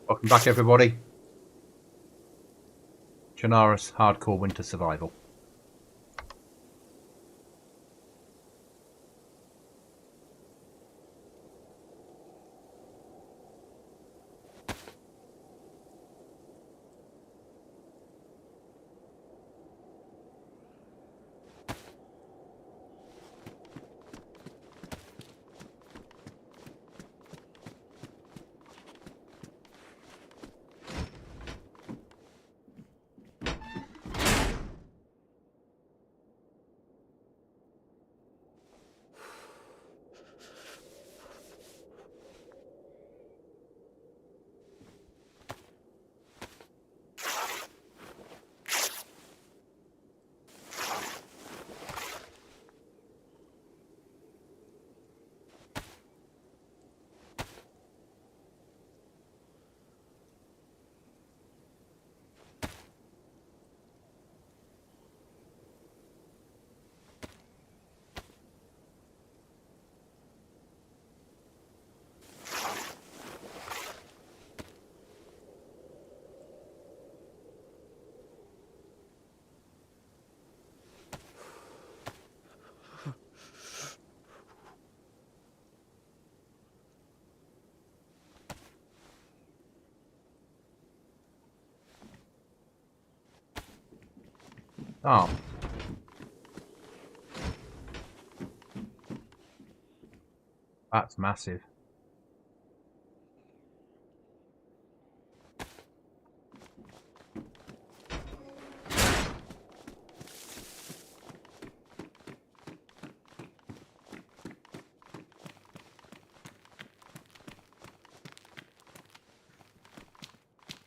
Welcome back, everybody. Chernarus Hardcore Winter Survival. Oh. That's massive.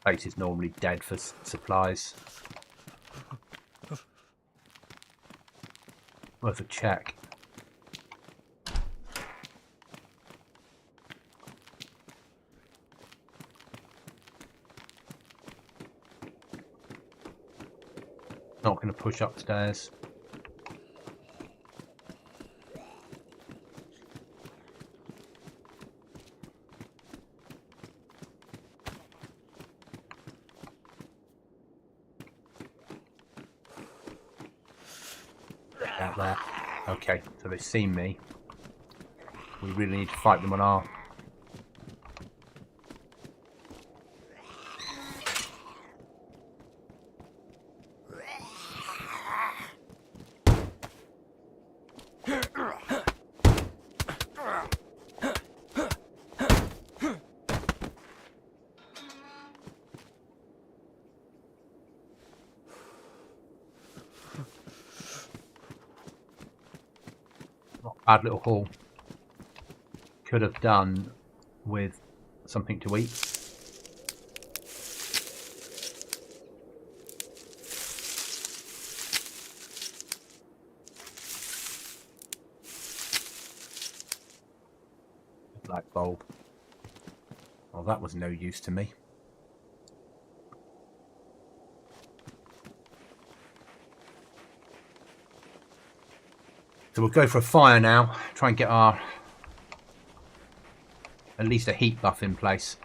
Place is normally dead for supplies. Worth a check. Not going to push upstairs. Out there. Okay, so they've seen me. We really need to fight them on our... Bad little haul. Could have done with something to eat. Black bulb. Well, that was no use to me. So we'll go for a fire now, try and get our at least a heat buff in place.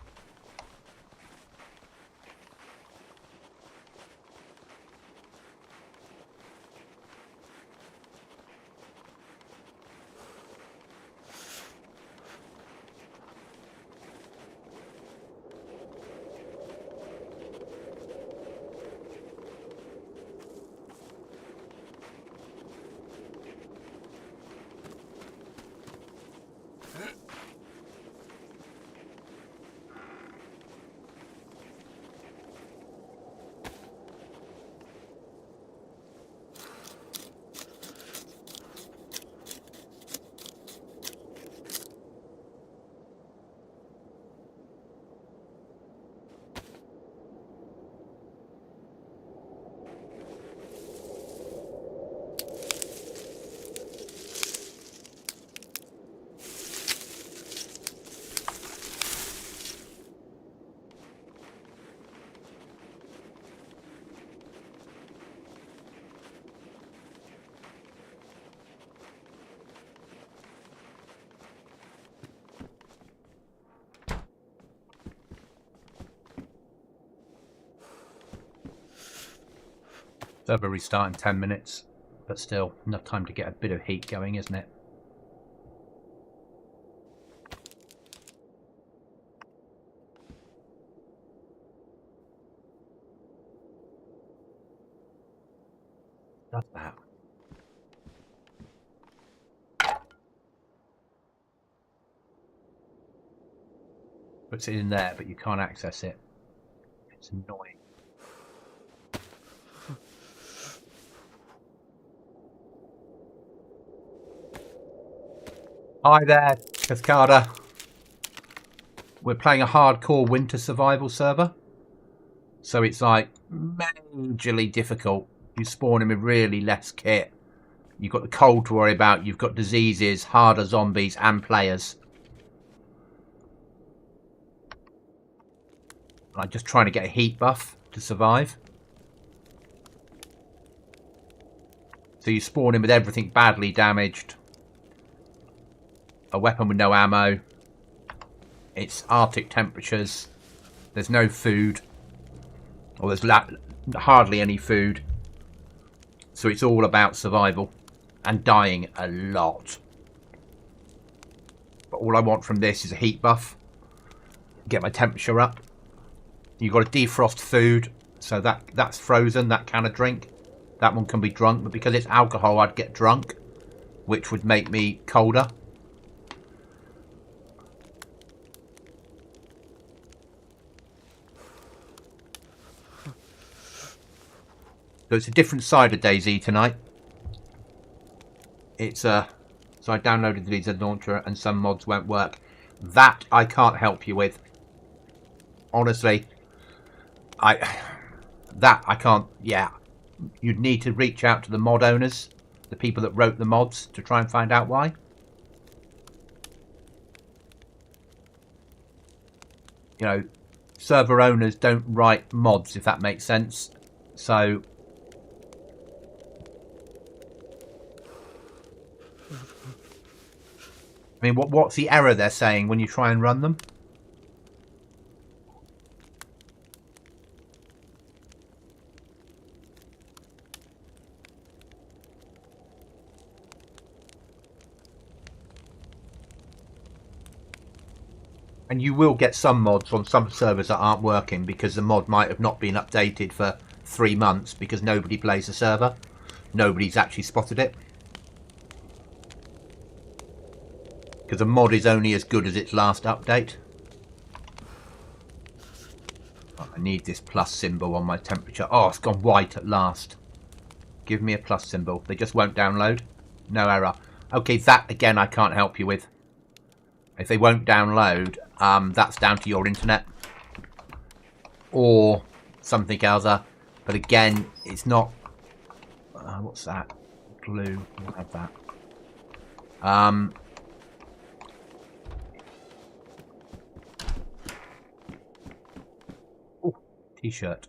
Server restart in 10 minutes, but still enough time to get a bit of heat going, isn't it? Does that? Puts it in there, but you can't access it. It's annoying. Hi there, Cascada. We're playing a hardcore winter survival server. So it's like majorly difficult. You spawn in with really less kit. You've got the cold to worry about. You've got diseases, harder zombies and players. I'm just trying to get a heat buff to survive. So you spawn in with everything badly damaged. A weapon with no ammo. It's Arctic temperatures. There's no food. Or there's hardly any food. So it's all about survival. And dying a lot. But all I want from this is a heat buff. Get my temperature up. You've got to defrost food. So that's frozen, that can of drink. That one can be drunk. But because it's alcohol, I'd get drunk. Which would make me colder. So it's a different side of DayZ tonight. So I downloaded the DayZ launcher and some mods won't work. That I can't help you with. Honestly, I can't. Yeah, you'd need to reach out to the mod owners, the people that wrote the mods, to try and find out why. You know, server owners don't write mods, if that makes sense. So I mean, what's the error they're saying when you try and run them? And you will get some mods on some servers that aren't working because the mod might have not been updated for 3 months because nobody plays the server. Nobody's actually spotted it. Because a mod is only as good as its last update. Oh, I need this plus symbol on my temperature. Oh, it's gone white at last. Give me a plus symbol. They just won't download. No error. Okay, that again I can't help you with. If they won't download, that's down to your internet. Or something else. But again, it's not... what's that? Glue. We'll have that. T-shirt.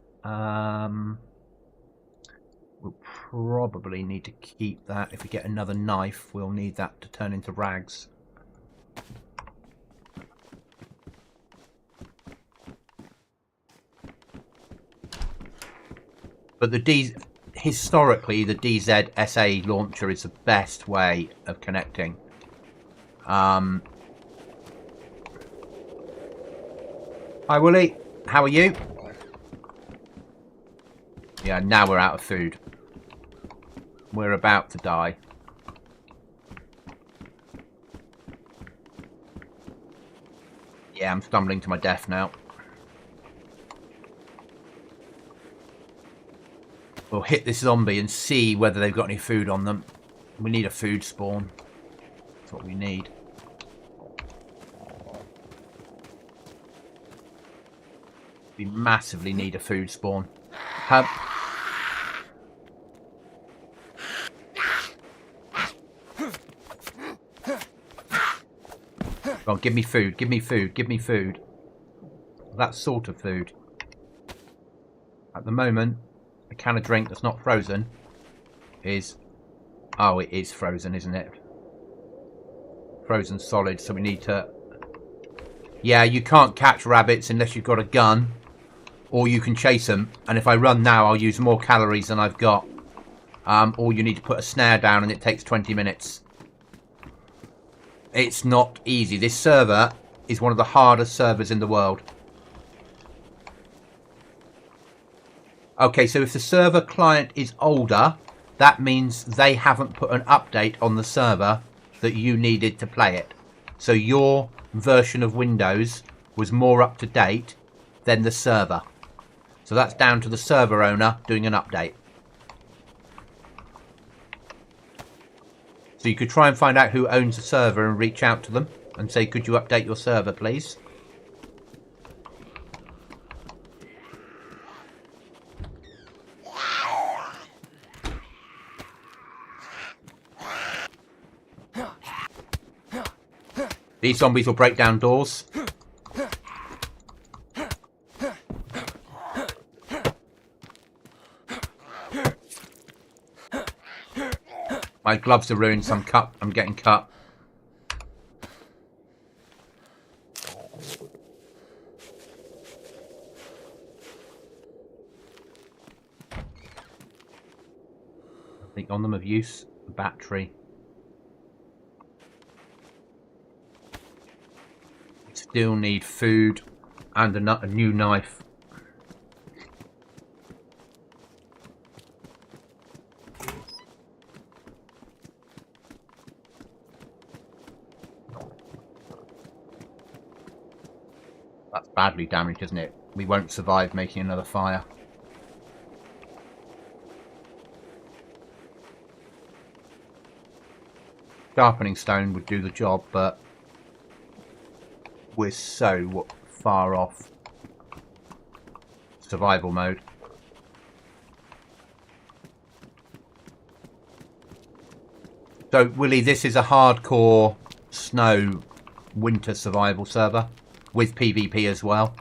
We'll probably need to keep that. If we get another knife, we'll need that to turn into rags. But historically, the DayZ SA launcher is the best way of connecting. Hi, Willie. How are you? Yeah, now we're out of food. We're about to die. Yeah, I'm stumbling to my death now. We'll hit this zombie and see whether they've got any food on them. We need a food spawn. That's what we need. We massively need a food spawn. Well, give me food, give me food, give me food. That sort of food. At the moment, a can of drink that's not frozen is... Oh, it is frozen, isn't it? Frozen solid, so we need to... Yeah, you can't catch rabbits unless you've got a gun. Or you can chase them. And if I run now, I'll use more calories than I've got. or you need to put a snare down and it takes 20 minutes. It's not easy. This server is one of the hardest servers in the world. Okay, so if the server client is older, that means they haven't put an update on the server that you needed to play it. So your version of Windows was more up to date than the server. So that's down to the server owner doing an update. So you could try and find out who owns the server and reach out to them and say, could you update your server, please? These zombies will break down doors. My gloves are ruined, so I'm getting cut. Nothing on them of use. Battery. Still need food and a new knife. That's badly damaged, isn't it? We won't survive making another fire. Sharpening stone would do the job, but we're so far off survival mode. So, Willie, this is a hardcore snow winter survival server with PvP as well,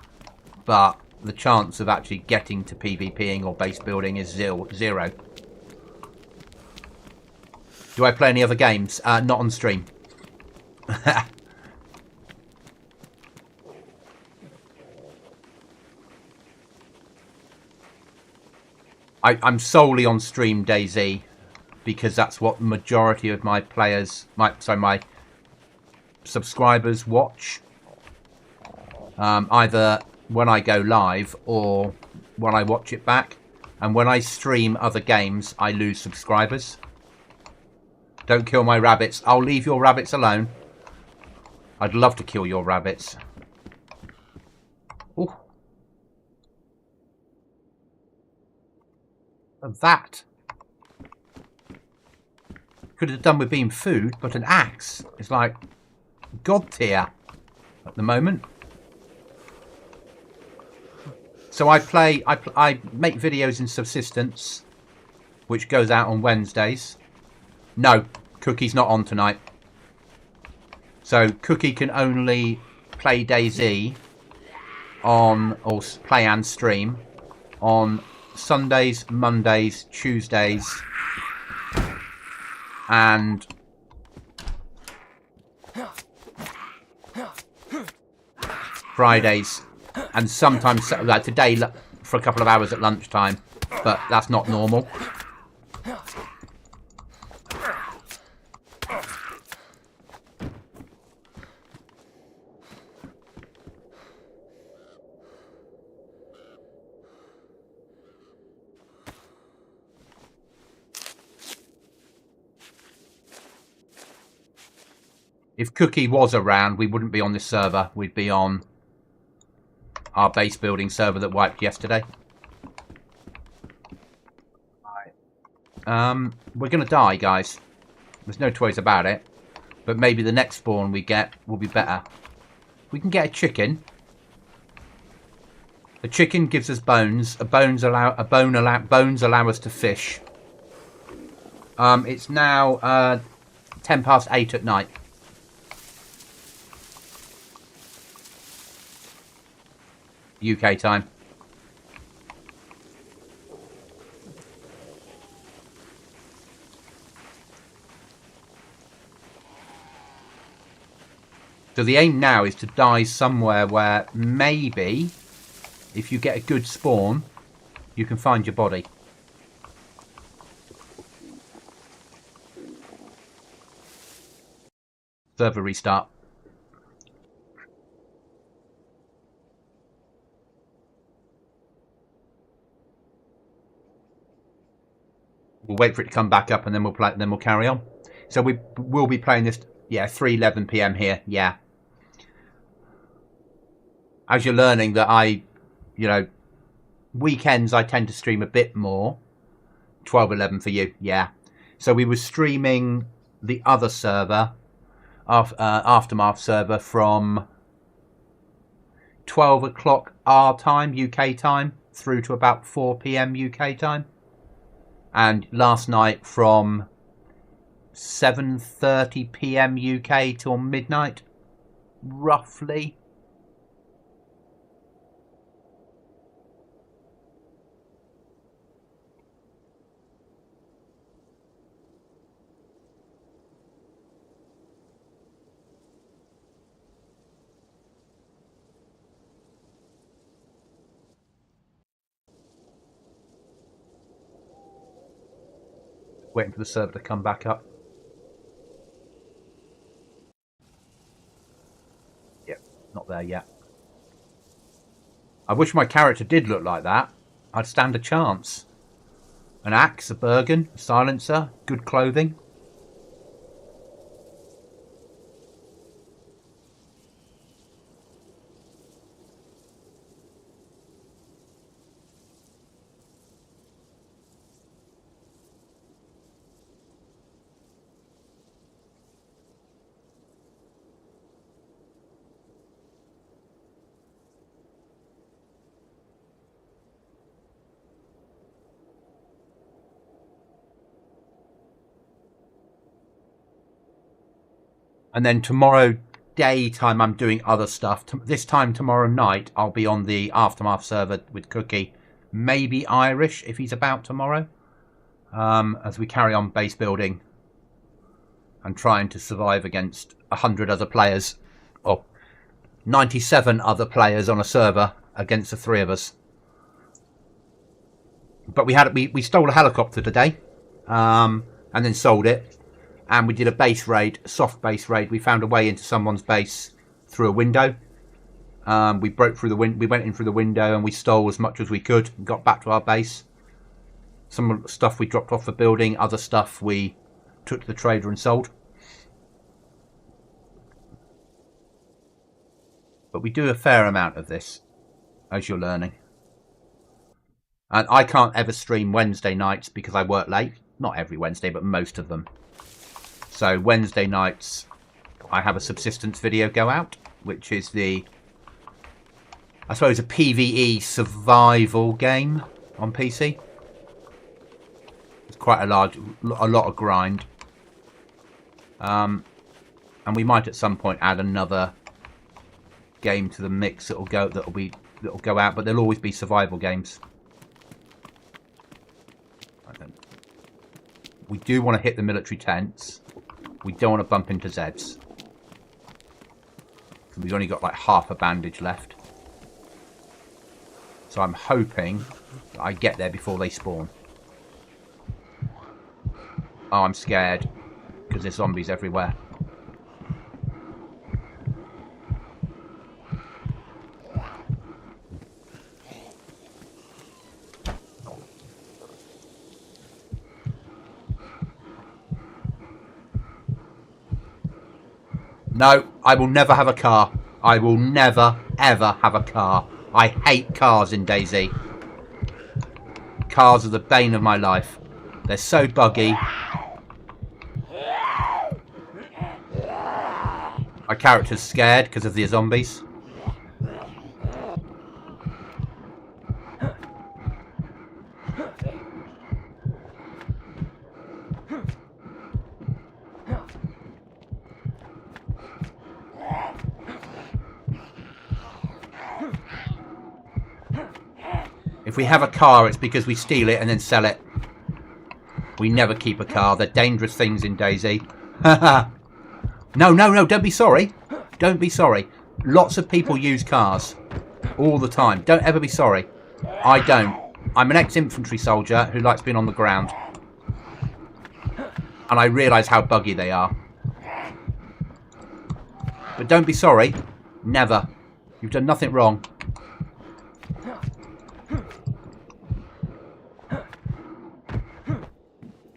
but the chance of actually getting to PvPing or base building is zero. Do I play any other games? Not on stream. I'm solely on stream DayZ because that's what the majority of my players, my subscribers watch. Either when I go live or when I watch it back. And when I stream other games, I lose subscribers. Don't kill my rabbits. I'll leave your rabbits alone. I'd love to kill your rabbits. Ooh. That could have done with being food, but an axe is like god tier at the moment. So I make videos in Subsistence, which goes out on Wednesdays. No, Cookie's not on tonight. So Cookie can only play DayZ on, or play and stream on Sundays, Mondays, Tuesdays, and Fridays, and sometimes like today for a couple of hours at lunchtime, but that's not normal. If Cookie was around, we wouldn't be on this server. We'd be on our base building server that wiped yesterday. Right. We're going to die, guys. There's no two ways about it. But maybe the next spawn we get will be better. We can get a chicken. A chicken gives us bones. Bones allow us to fish. It's now 10 past 8 at night. UK time. So the aim now is to die somewhere where maybe, if you get a good spawn, you can find your body. Server restart. We'll wait for it to come back up and then we'll play. Then we'll carry on. So we'll be playing this. Yeah, 3:11 p.m. here. Yeah. As you're learning that weekends I tend to stream a bit more. 12:11 for you. Yeah. So we were streaming the other server, Aftermath server, from 12 o'clock our time, UK time, through to about 4 p.m. UK time. And last night from 7:30 p.m. UK till midnight, roughly. Waiting for the server to come back up. Yep, not there yet. I wish my character did look like that. I'd stand a chance. An axe, a Bergen, a silencer, good clothing. And then tomorrow daytime I'm doing other stuff. This time tomorrow night I'll be on the Aftermath server with Cookie. Maybe Irish if he's about tomorrow. As we carry on base building and trying to survive against 100 other players. Or 97 other players on a server against the three of us. But we stole a helicopter today. And then sold it. And we did a base raid, a soft base raid. We found a way into someone's base through a window. We broke through the window. We went in through the window and we stole as much as we could and got back to our base. Some stuff we dropped off the building. Other stuff we took to the trader and sold. But we do a fair amount of this, as you're learning. And I can't ever stream Wednesday nights because I work late. Not every Wednesday, but most of them. So Wednesday nights, I have a subsistence video go out, which is I suppose, a PvE survival game on PC. It's quite a lot of grind. And we might at some point add another game to the mix that'll go out, but there'll always be survival games. We do want to hit the military tents. We don't want to bump into Zeds. We've only got like half a bandage left. So I'm hoping that I get there before they spawn. Oh, I'm scared. Because there's zombies everywhere. No, I will never have a car. I will never, ever have a car. I hate cars in DayZ. Cars are the bane of my life. They're so buggy. My character's scared because of the zombies. If we have a car, it's because we steal it and then sell it. We never keep a car. They're dangerous things in DayZ. No, don't be sorry. Don't be sorry. Lots of people use cars. All the time. Don't ever be sorry. I don't. I'm an ex-infantry soldier who likes being on the ground. And I realise how buggy they are. But don't be sorry. Never. You've done nothing wrong.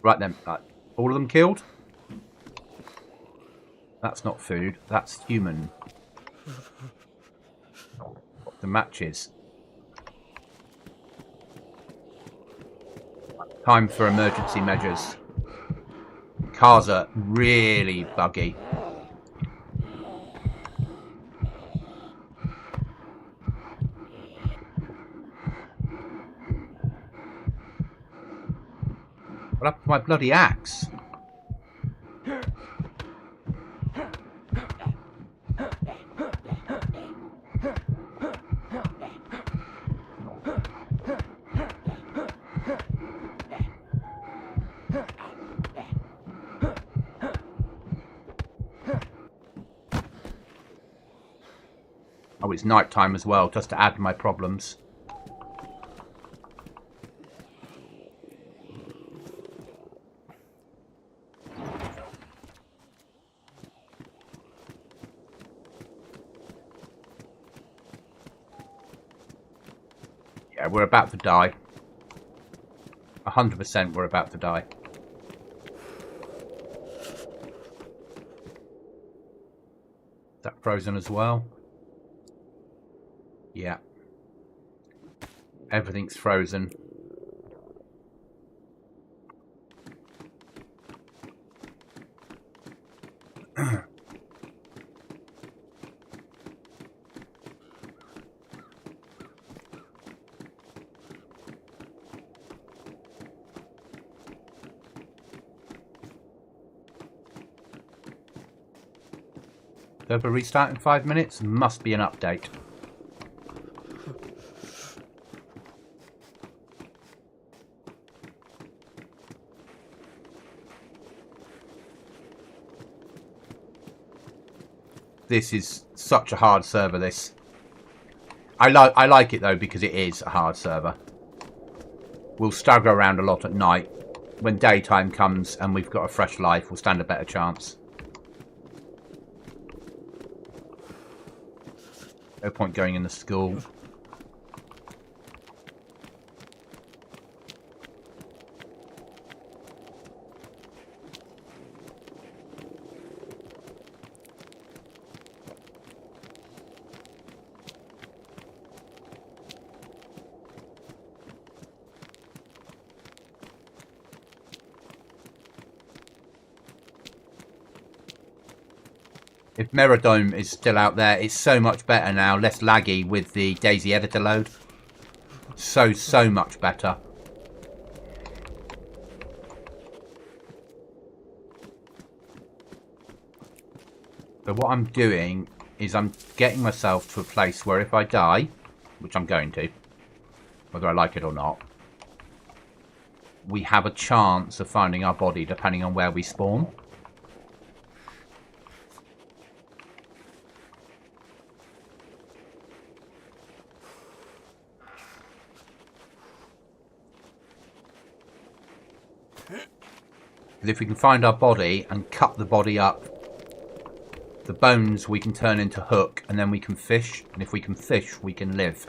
Right then. All of them killed? That's not food. That's human. The matches. Time for emergency measures. Cars are really buggy. What happened to my bloody axe? Oh, it's night time as well, just to add to my problems. Yeah, we're about to die. 100% we're about to die. Is that frozen as well? Yeah. Everything's frozen. Server restart in 5 minutes? Must be an update. This is such a hard server, this. I like it though because it is a hard server. We'll stagger around a lot at night. When daytime comes and we've got a fresh life, we'll stand a better chance. No point going in the school. If Meridome is still out there, it's so much better now, less laggy with the DayZ editor load. So much better. So what I'm doing is I'm getting myself to a place where if I die, which I'm going to, whether I like it or not, we have a chance of finding our body depending on where we spawn. If we can find our body and cut the body up, the bones we can turn into hook and then we can fish, and if we can fish we can live.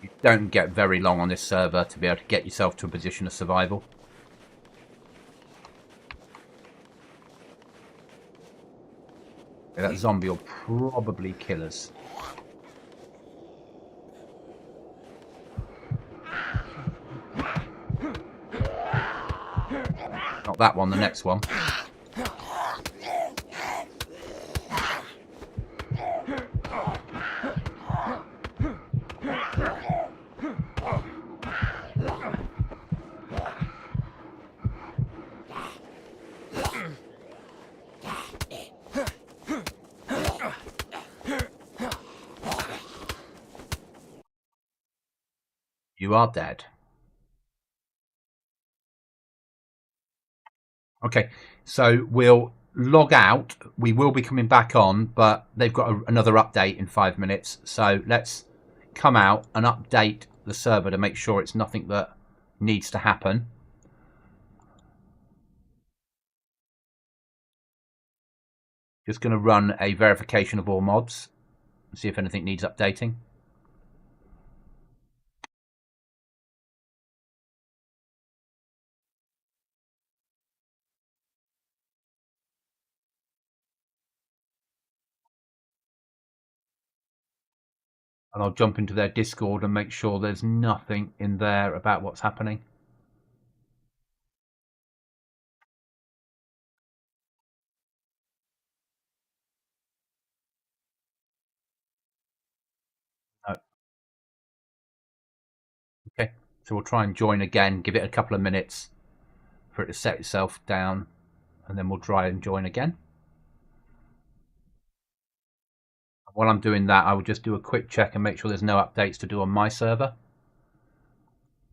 You don't get very long on this server to be able to get yourself to a position of survival. That zombie will probably kill us. Not that one, the next one. You are dead. Okay, so we'll log out. We will be coming back on, but they've got another update in 5 minutes. So let's come out and update the server to make sure it's nothing that needs to happen. Just going to run a verification of all mods and see if anything needs updating. And I'll jump into their Discord and make sure there's nothing in there about what's happening. No. Okay, so we'll try and join again, give it a couple of minutes for it to set itself down, and then we'll try and join again. While I'm doing that, I will just do a quick check and make sure there's no updates to do on my server,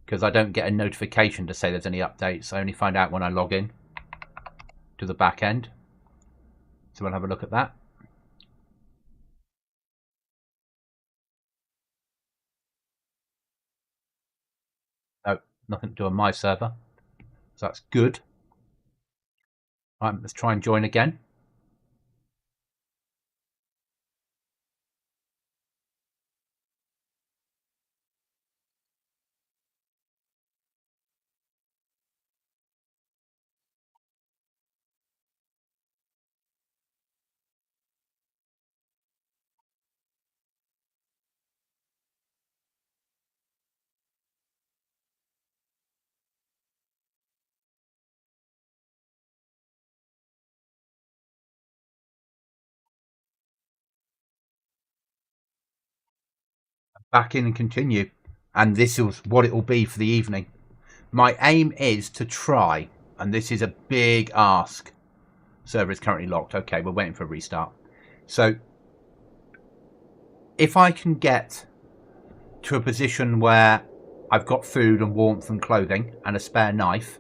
because I don't get a notification to say there's any updates. I only find out when I log in to the back end. So we'll have a look at that. No, nothing to do on my server, so that's good. Right, let's try and join again. Back in and continue, and this is what it will be for the evening. My aim is to try, and this is a big ask. Server is currently locked. Okay, we're waiting for a restart. So if I can get to a position where I've got food and warmth and clothing and a spare knife,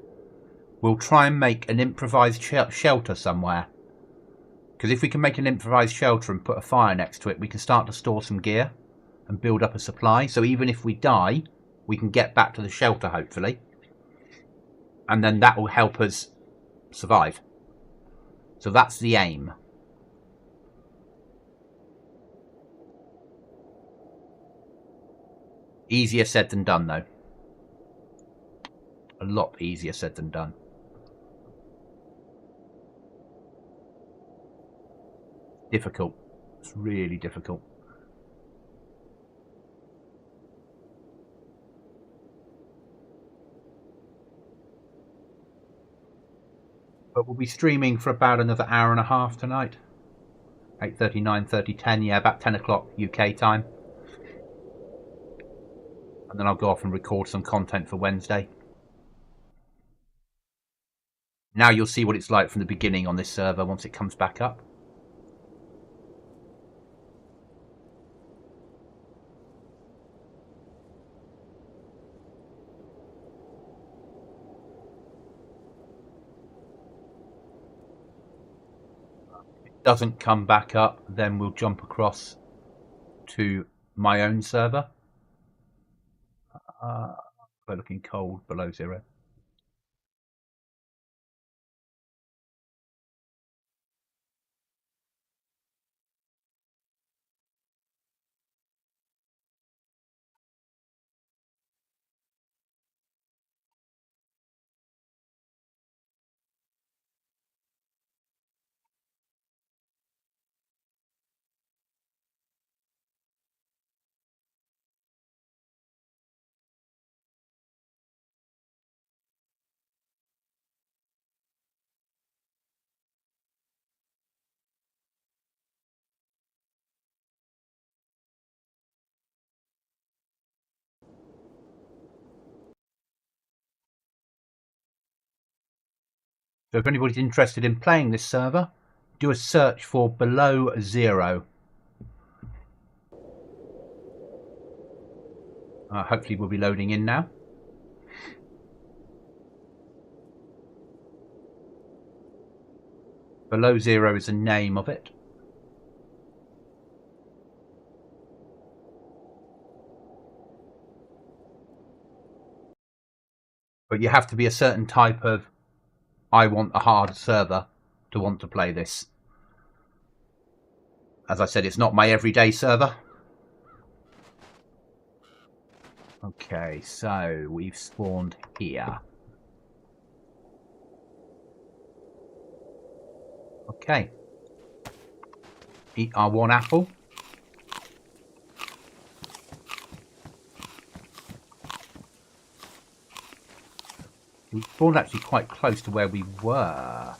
we'll try and make an improvised shelter somewhere. Because if we can make an improvised shelter and put a fire next to it, we can start to store some gear and build up a supply. So even if we die, we can get back to the shelter, hopefully. And then that will help us survive. So that's the aim. Easier said than done, though. A lot easier said than done. Difficult. It's really difficult. But we'll be streaming for about another hour and a half tonight. 8:30, 9:30, 10, yeah, about 10 o'clock UK time. And then I'll go off and record some content for Wednesday. Now you'll see what it's like from the beginning on this server once it comes back up. Doesn't come back up, then we'll jump across to my own server. We're looking cold, below 0. So if anybody's interested in playing this server, do a search for below 0. Hopefully we'll be loading in now. Below 0 is the name of it. But you have to be a certain type of I want a hard server to want to play this. As I said, it's not my everyday server. Okay, so we've spawned here. Okay. Eat our one apple. We spawned actually quite close to where we were.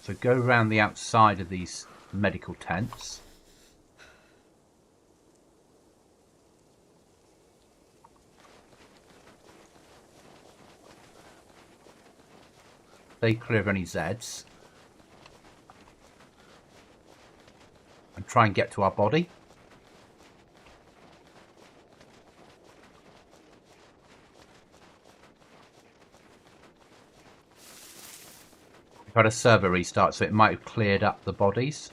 So go around the outside of these medical tents. Stay clear of any Zeds. And try and get to our body. We've had a server restart, so it might have cleared up the bodies.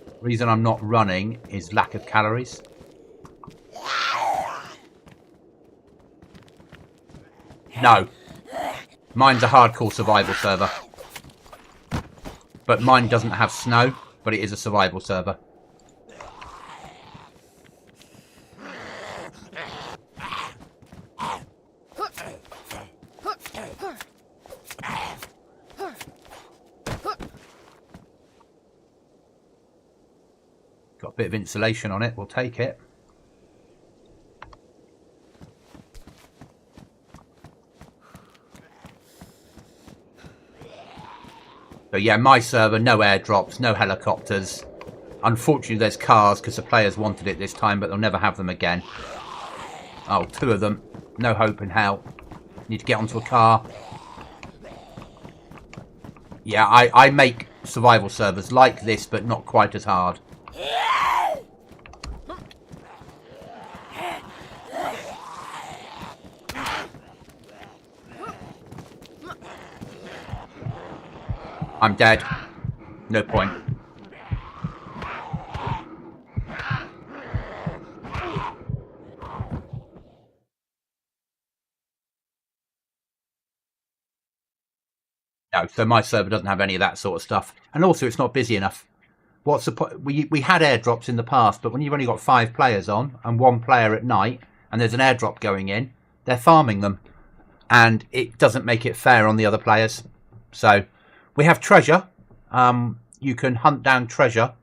The reason I'm not running is lack of calories. No. Mine's a hardcore survival server. But mine doesn't have snow, but it is a survival server. Got a bit of insulation on it, we'll take it. So yeah, my server, no airdrops, no helicopters. Unfortunately there's cars because the players wanted it this time, but they'll never have them again. Oh, 2 of them. No hope in hell. Need to get onto a car. Yeah, I make survival servers like this, but not quite as hard. I'm dead. No point. No, so my server doesn't have any of that sort of stuff. And also it's not busy enough. What's the point? We had airdrops in the past, but when you've only got 5 players on and 1 player at night and there's an airdrop going in, they're farming them. And it doesn't make it fair on the other players. So we have treasure. You can hunt down treasure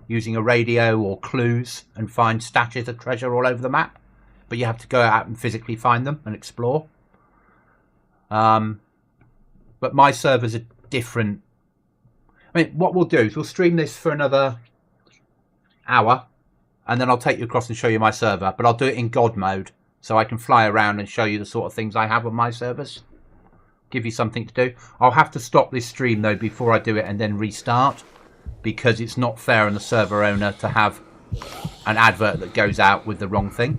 using a radio or clues and find stashes of treasure all over the map. But you have to go out and physically find them and explore. But my servers are different. I mean, what we'll do is we'll stream this for another hour. And then I'll take you across and show you my server. But I'll do it in God mode. So I can fly around and show you the sort of things I have on my servers. Give you something to do. I'll have to stop this stream though before I do it and then restart, because it's not fair on the server owner to have an advert that goes out with the wrong thing.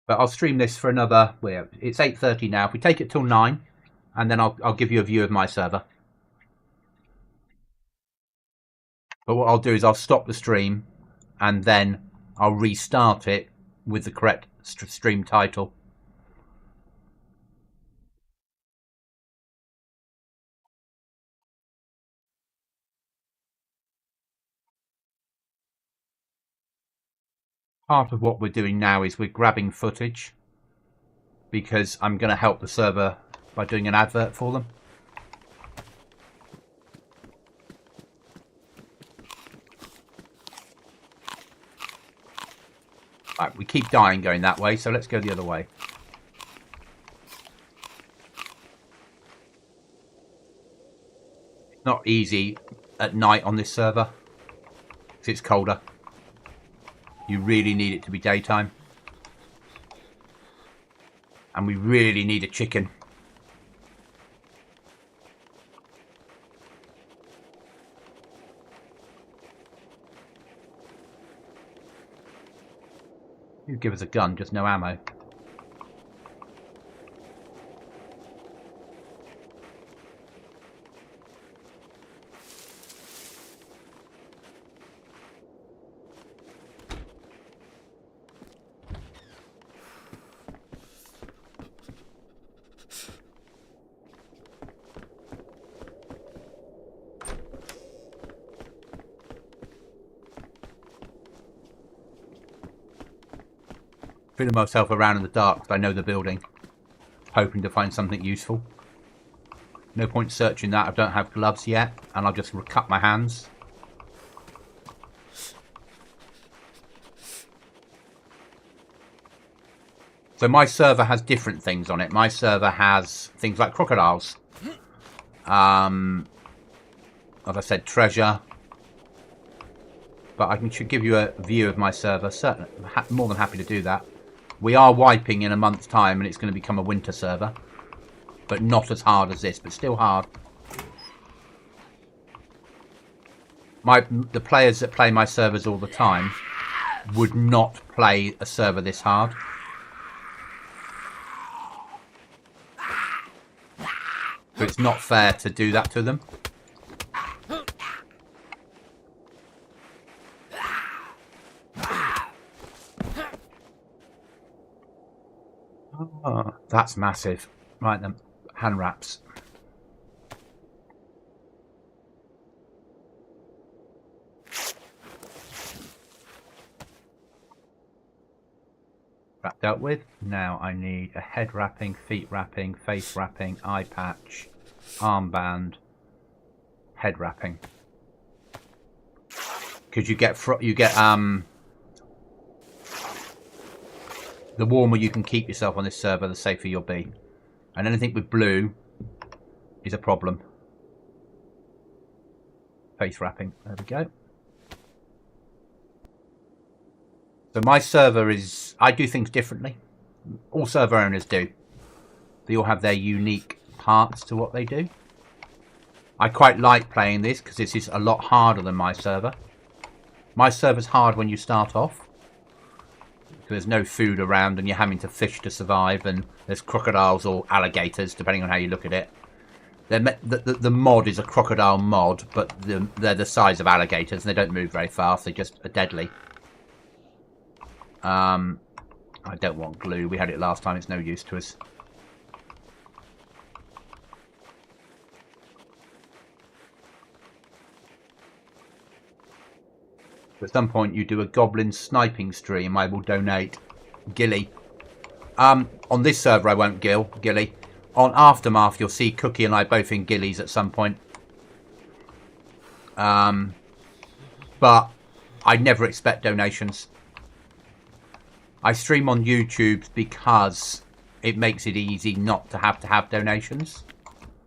But I'll stream this for another, well, it's 8:30 now. If we take it till 9, and then I'll give you a view of my server. But what I'll do is I'll stop the stream and then I'll restart it with the correct stream title. Part of what we're doing now is we're grabbing footage because I'm going to help the server by doing an advert for them. Right, we keep dying going that way, so let's go the other way. It's not easy at night on this server because it's colder. You really need it to be daytime. And we really need a chicken. You give us a gun, just no ammo. Feeling myself around in the dark because I know the building. Hoping to find something useful. No point searching that. I don't have gloves yet. And I'll just cut my hands. So my server has different things on it. My server has things like crocodiles. As I said, treasure. But I should give you a view of my server. Certainly, more than happy to do that. We are wiping in a month's time and it's going to become a winter server. But not as hard as this, but still hard. The players that play my servers all the time would not play a server this hard. But it's not fair to do that to them. Oh, that's massive. Right then, hand wraps. That dealt with. Now I need a head wrapping, feet wrapping, face wrapping, eye patch, armband, head wrapping. Because you get the warmer you can keep yourself on this server, the safer you'll be. And anything with blue is a problem. Face wrapping. There we go. So my server is... I do things differently. All server owners do. They all have their unique parts to what they do. I quite like playing this because this is a lot harder than my server. My server's hard when you start off. There's no food around and you're having to fish to survive, and there's crocodiles or alligators depending on how you look at it. The mod is a crocodile mod, but they're the size of alligators and they don't move very fast. They just are deadly. I don't want glue. We had it last time. It's no use to us. At some point you do a goblin sniping stream. I will donate Gilly. On this server I won't Gilly. On Aftermath you'll see Cookie and I both in Gillies at some point. But I never expect donations. I stream on YouTube because it makes it easy not to have donations.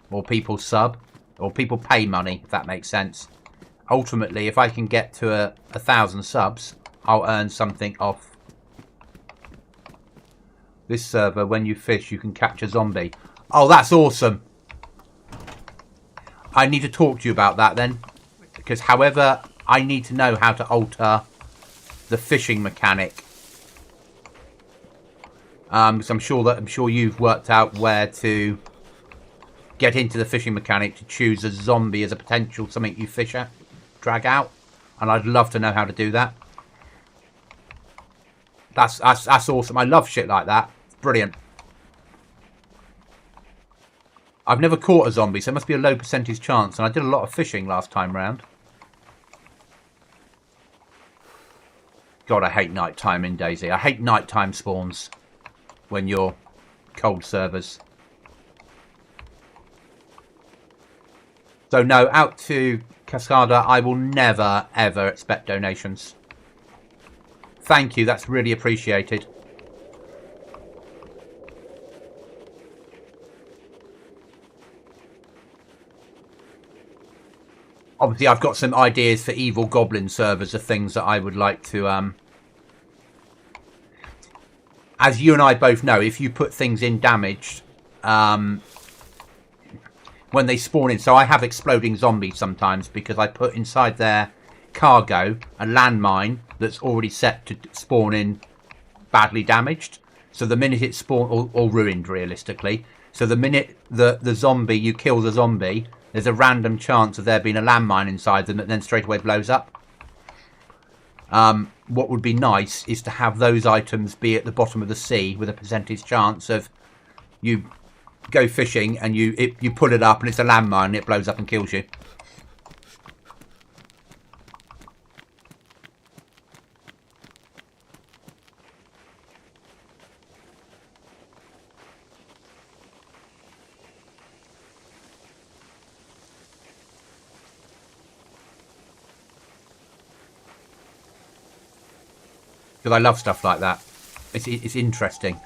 Or people sub. Or people pay money, if that makes sense. Ultimately, if I can get to 1,000 subs, I'll earn something off this server. When you fish, you can catch a zombie. Oh, that's awesome. I need to talk to you about that then. Because however, I need to know how to alter the fishing mechanic. Because I'm sure you've worked out where to get into the fishing mechanic to choose a zombie as a potential something you fish at. Drag out, and I'd love to know how to do that. That's awesome. I love shit like that. It's brilliant. I've never caught a zombie, so it must be a low percentage chance, and I did a lot of fishing last time round. God, I hate nighttime in DayZ. I hate nighttime spawns when you're cold servers. So no, out to Cascada, I will never, ever expect donations. Thank you, that's really appreciated. Obviously, I've got some ideas for evil goblin servers of things that I would like to... As you and I both know, if you put things in damaged... when they spawn in. So I have exploding zombies sometimes because I put inside their cargo a landmine that's already set to spawn in badly damaged. So the minute it spawns, or ruined realistically. So the minute the zombie, you kill the zombie, there's a random chance of there being a landmine inside them that then straight away blows up. What would be nice is to have those items be at the bottom of the sea with a percentage chance of you go fishing and you pull it up and it's a landmine and it blows up and kills you. Because I love stuff like that. It's interesting.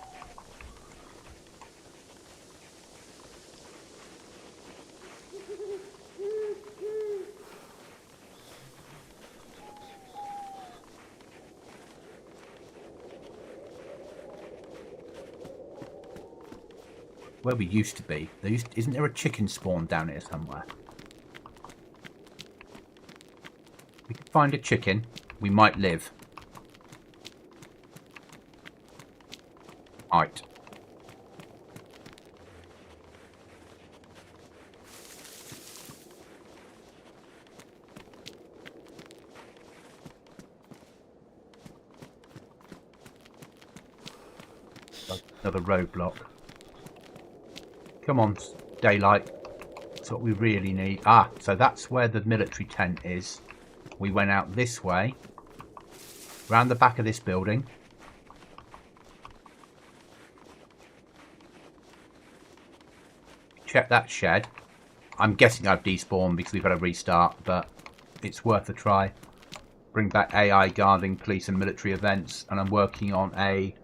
Where we used to be, isn't there a chicken spawn down here somewhere? We could find a chicken, we might live. Right. Another roadblock. Come on, daylight. That's what we really need. Ah, so that's where the military tent is. We went out this way, round the back of this building. Check that shed. I'm guessing I've despawned because we've had a restart, but it's worth a try. Bring back AI guarding police and military events, and I'm working on a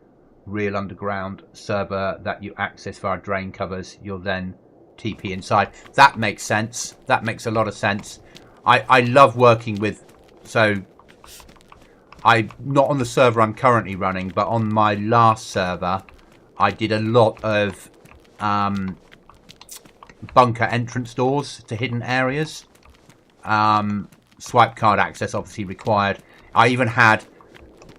real underground server that you access via drain covers. You'll then TP inside. That makes sense. That makes a lot of sense. I love working with... So, I'm not on the server I'm currently running, but on my last server, I did a lot of bunker entrance doors to hidden areas. Swipe card access obviously required. I even had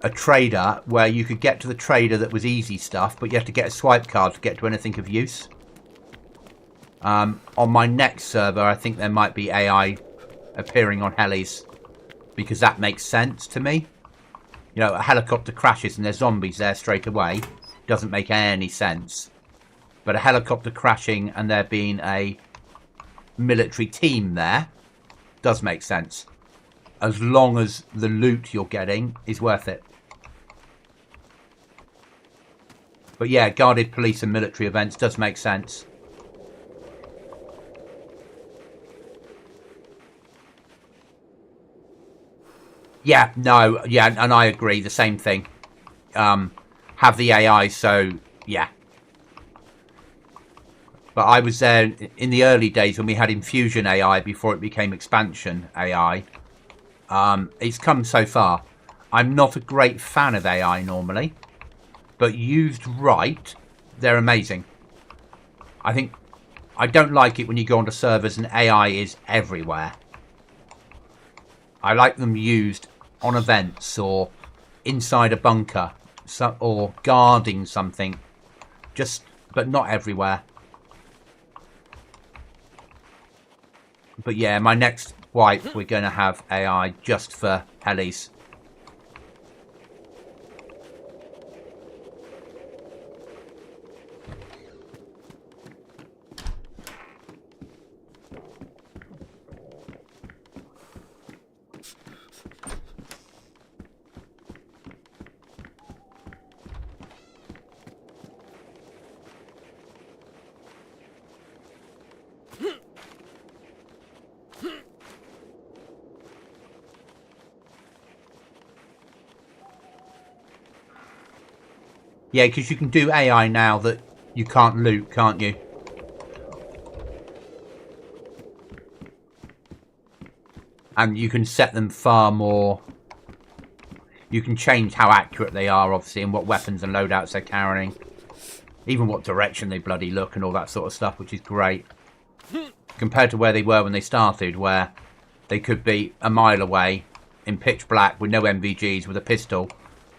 a trader where you could get to the trader that was easy stuff, but you have to get a swipe card to get to anything of use. On my next server, I think there might be AI appearing on helis, because that makes sense to me. You know, a helicopter crashes and there's zombies there straight away. Doesn't make any sense. But a helicopter crashing and there being a military team there does make sense. As long as the loot you're getting is worth it. But yeah, guarded police and military events does make sense. Yeah, no, yeah, and I agree, the same thing. Have the AI, so, yeah. But I was there in the early days when we had Infusion AI before it became Expansion AI. It's come so far. I'm not a great fan of AI normally, but used right, they're amazing. I don't like it when you go onto servers and AI is everywhere. I like them used on events or inside a bunker or guarding something, but not everywhere. But yeah, my next wipe, we're going to have AI just for helis. Yeah, because you can do AI now that you can't loot, can't you? And you can set them far more... You can change how accurate they are, obviously, and what weapons and loadouts they're carrying. Even what direction they bloody look and all that sort of stuff, which is great. Compared to where they were when they started, where they could be a mile away in pitch black with no MVGs with a pistol.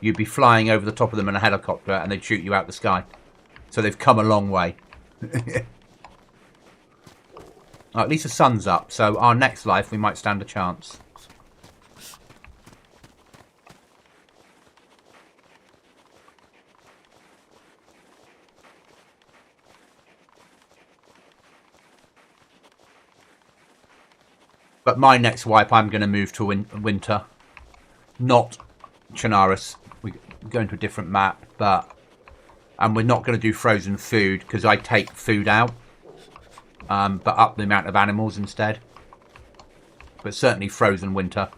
You'd be flying over the top of them in a helicopter and they'd shoot you out the sky. So they've come a long way. At least the sun's up, so our next life we might stand a chance. But my next wipe, I'm going to move to winter. Not Chernarus. We're going to a different map, and we're not going to do frozen food because I take food out, but up the amount of animals instead. But certainly frozen winter.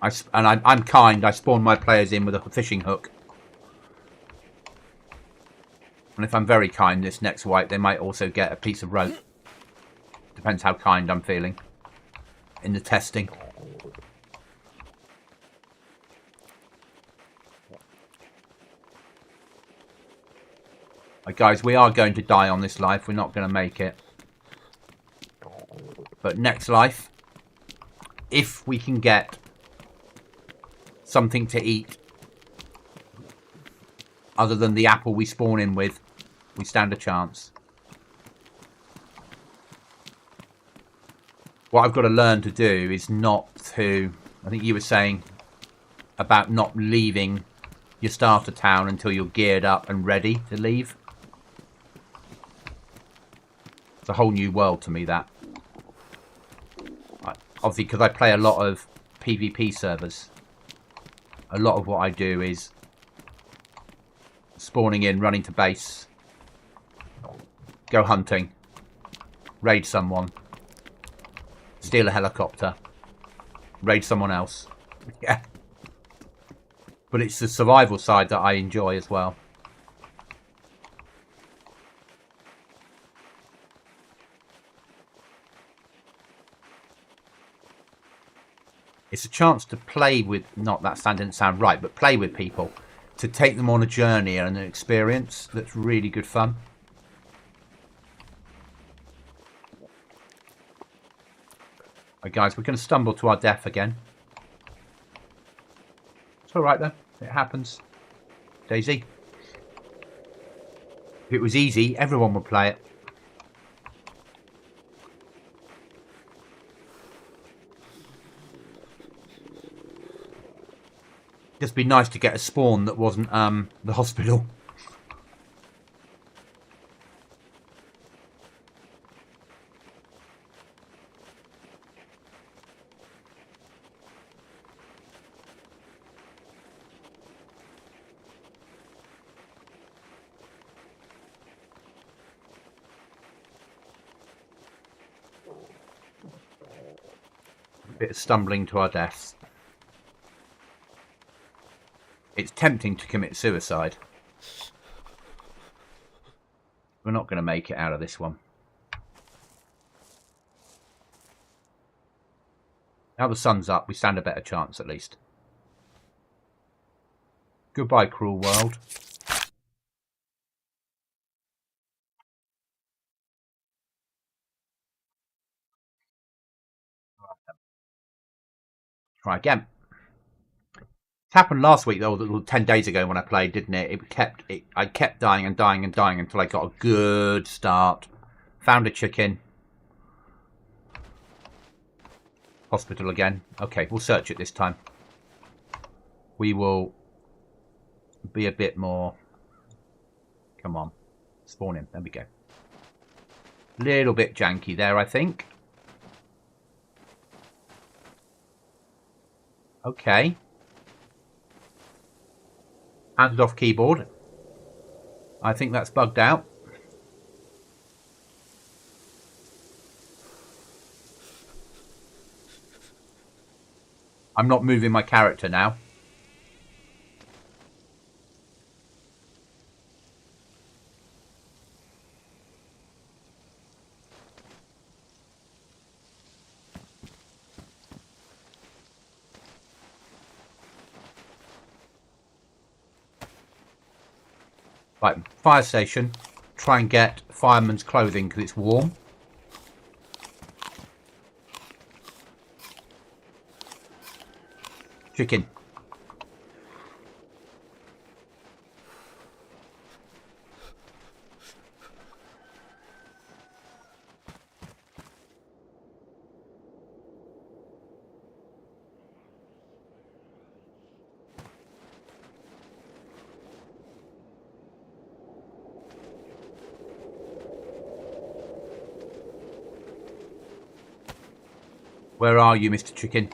I'm kind. I spawn my players in with a fishing hook. And if I'm very kind this next wipe, they might also get a piece of rope. Depends how kind I'm feeling in the testing. Right, guys, we are going to die on this life. We're not going to make it. But next life, if we can get something to eat other than the apple we spawn in with, we stand a chance. What I've got to learn to do is not to... I think you were saying about not leaving your starter town until you're geared up and ready to leave. It's a whole new world to me, that. Obviously, because I play a lot of PvP servers, a lot of what I do is spawning in, running to base, go hunting, raid someone, steal a helicopter, raid someone else. Yeah. But it's the survival side that I enjoy as well. It's a chance to play with, not that didn't sound right, but play with people. To take them on a journey and an experience that's really good fun. Right, guys, we're going to stumble to our death again. It's alright then, it happens. DayZ. If it was easy, everyone would play it. Just be nice to get a spawn that wasn't the hospital. A bit of stumbling to our deaths. It's tempting to commit suicide. We're not going to make it out of this one. Now the sun's up, we stand a better chance at least. Goodbye, cruel world. Try again. It happened last week, though, 10 days ago when I played, didn't it? I kept dying and dying and dying until I got a good start. Found a chicken. Hospital again. Okay, we'll search it this time. We will be a bit more... Come on. Spawn in. There we go. Little bit janky there, I think. Okay. Handed off keyboard. I think that's bugged out. I'm not moving my character now. Right, fire station. Try and get fireman's clothing because it's warm. Chicken. Where are you, Mr. Chicken?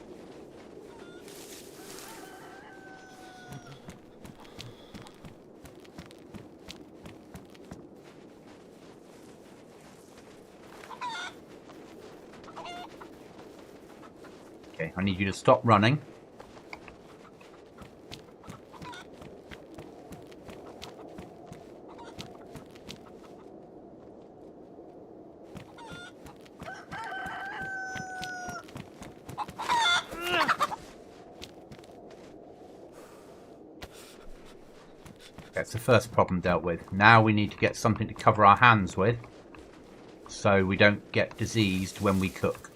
Okay, I need you to stop running. That's the first problem dealt with. Now we need to get something to cover our hands with, so we don't get diseased when we cook.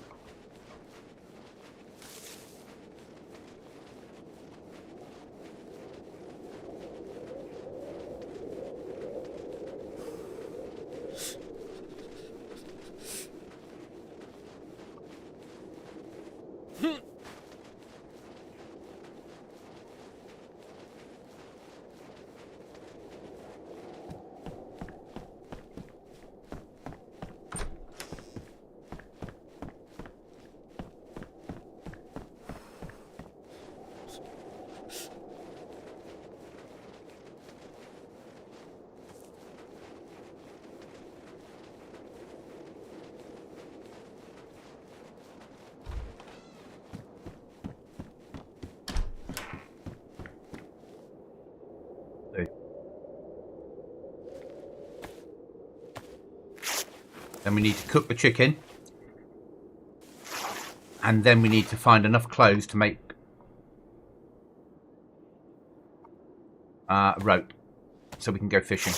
Then we need to cook the chicken, and then we need to find enough clothes to make rope so we can go fishing.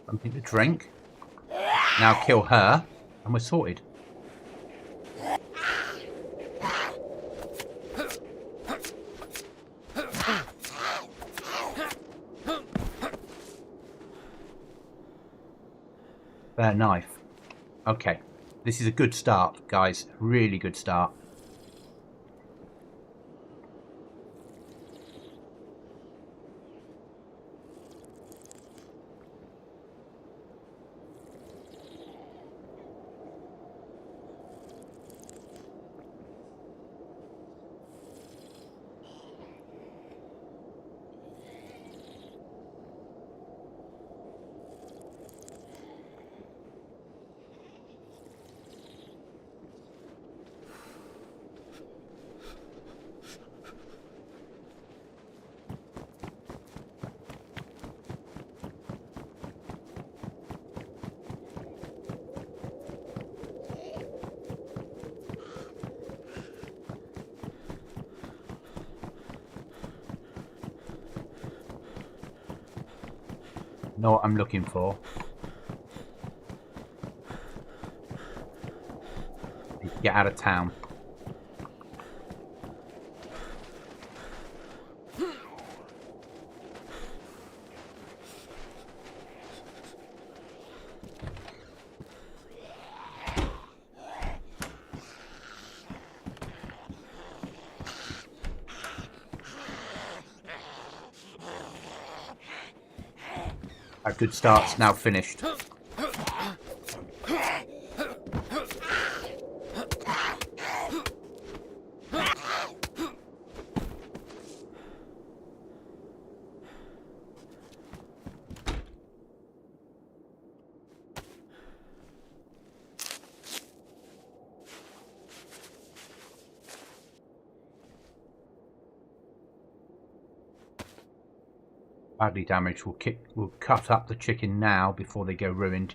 Something to drink. Now kill her, and we're sorted. Fair knife. Okay, this is a good start, guys. Really good start. Know what I'm looking for. Get out of town. Our good start's now finished. Badly damaged. We'll cut up the chicken now before they go ruined.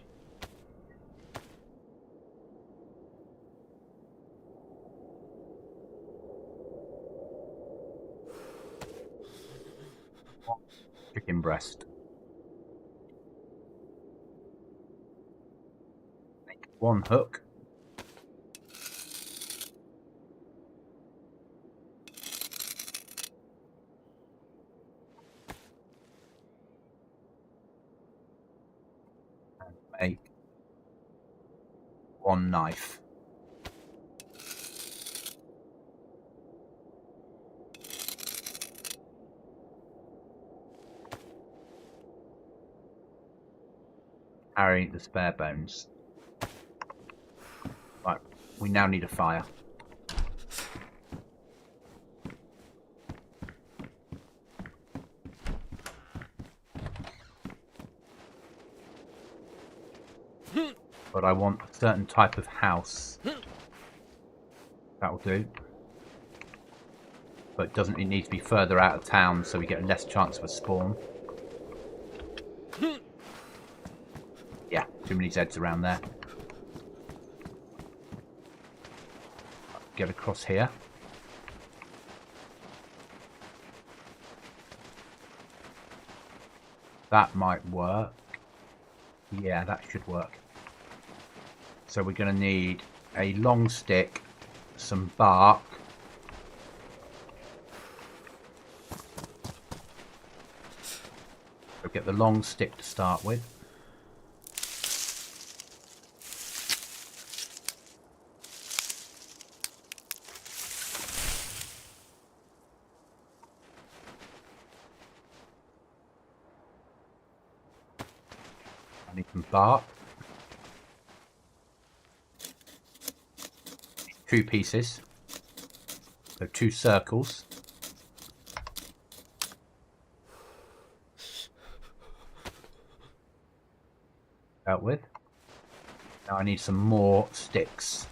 Chicken breast. One hook. And make one knife. Carry the spare bones. Right, we now need a fire. But I want a certain type of house. That'll do. But it needs to be further out of town so we get less chance of a spawn. Yeah, too many Zeds around there. Get across here. That might work. Yeah, that should work. So we're going to need a long stick, some bark. We'll get the long stick to start with. I need some bark. 2 pieces. So 2 circles. Dealt with. Now I need some more sticks.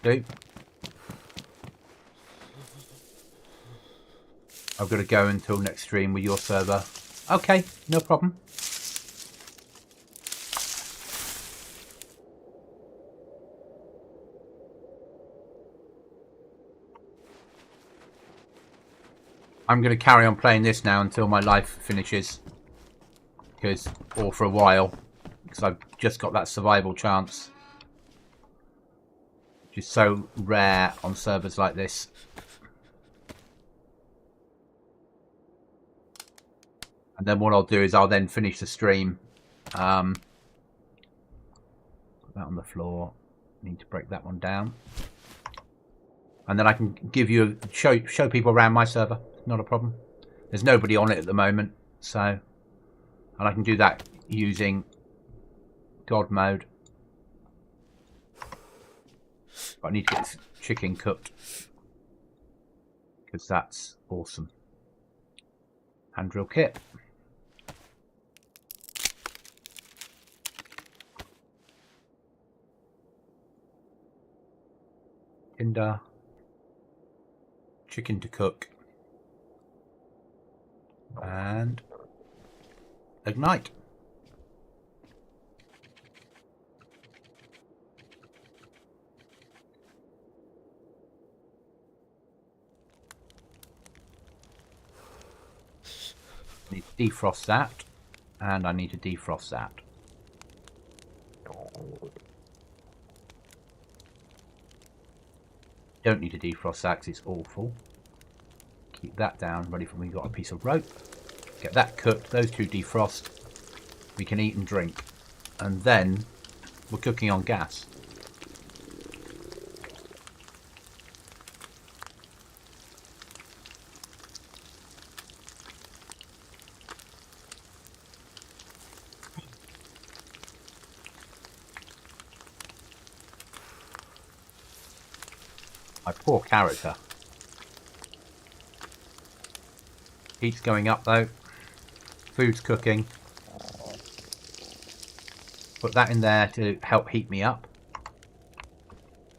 Do. I've got to go until next stream with your server. Okay, no problem. I'm going to carry on playing this now until my life finishes. Or for a while. Because I've just got that survival chance. Which is so rare on servers like this. And then what I'll do is I'll then finish the stream. Put that on the floor. Need to break that one down. And then I can give you show people around my server. Not a problem. There's nobody on it at the moment, so, and I can do that using God mode. But I need to get this chicken cooked because that's awesome. Hand drill kit. Tinder. Chicken to cook. And ignite. I need to defrost that, and I need to defrost that. Don't need to defrost that because it's awful. Keep that down, ready for when we've got a piece of rope. Get that cooked, those 2 defrost. We can eat and drink. And then we're cooking on gas. My poor character. Heat's going up though. Food's cooking. Put that in there to help heat me up.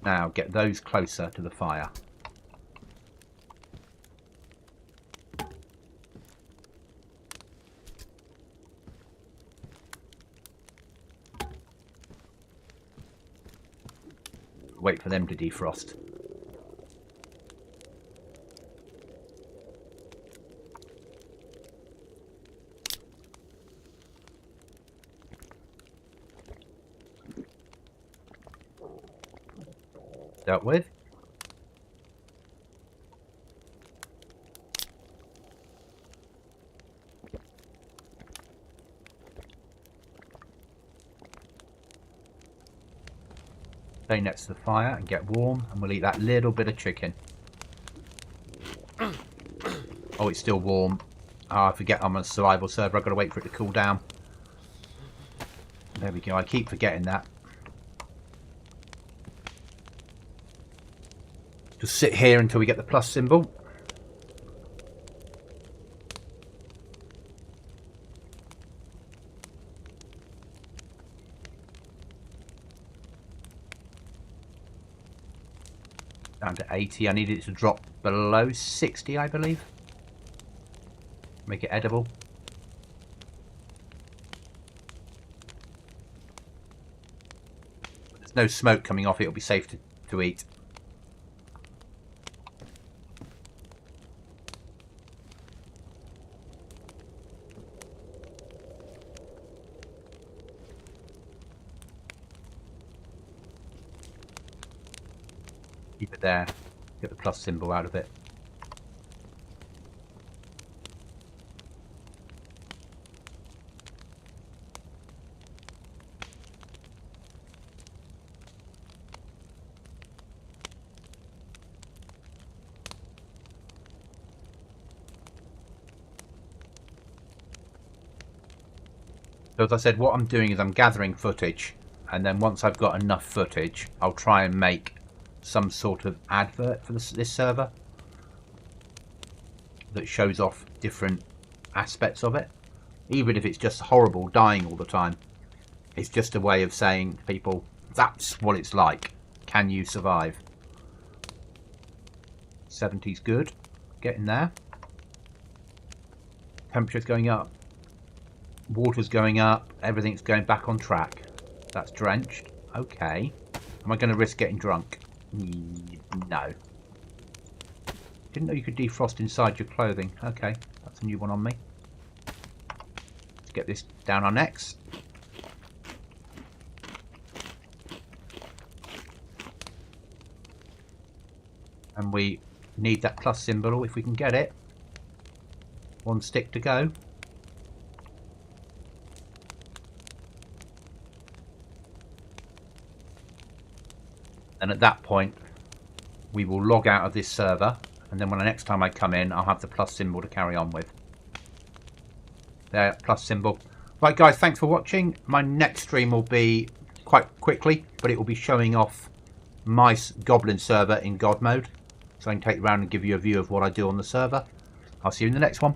Now get those closer to the fire. Wait for them to defrost. Dealt with. Stay next to the fire and get warm, and we'll eat that little bit of chicken. Oh, it's still warm. Oh, I forget I'm on a survival server. I've got to wait for it to cool down. There we go. I keep forgetting that. Just sit here until we get the plus symbol. Down to 80. I need it to drop below 60, I believe. Make it edible. There's no smoke coming off. It'll be safe to eat. Keep it there. Get the plus symbol out of it. So as I said, what I'm doing is I'm gathering footage, and then once I've got enough footage, I'll try and make some sort of advert for this server that shows off different aspects of it, even if it's just horrible dying all the time. It's just a way of saying to people, that's what it's like. Can you survive? 70's good. Getting there. Temperature's going up. Water's going up. Everything's going back on track. That's drenched. Okay. Am I going to risk getting drunk? No. Didn't know you could defrost inside your clothing. Okay, that's a new one on me. Let's get this down our necks. And we need that plus symbol if we can get it. One stick to go. And at that point, we will log out of this server, and then when the next time I come in, I'll have the plus symbol to carry on with. There, plus symbol. Right, guys, thanks for watching. My next stream will be quite quickly, but it will be showing off my Goblin server in God mode, so I can take you around and give you a view of what I do on the server. I'll see you in the next one.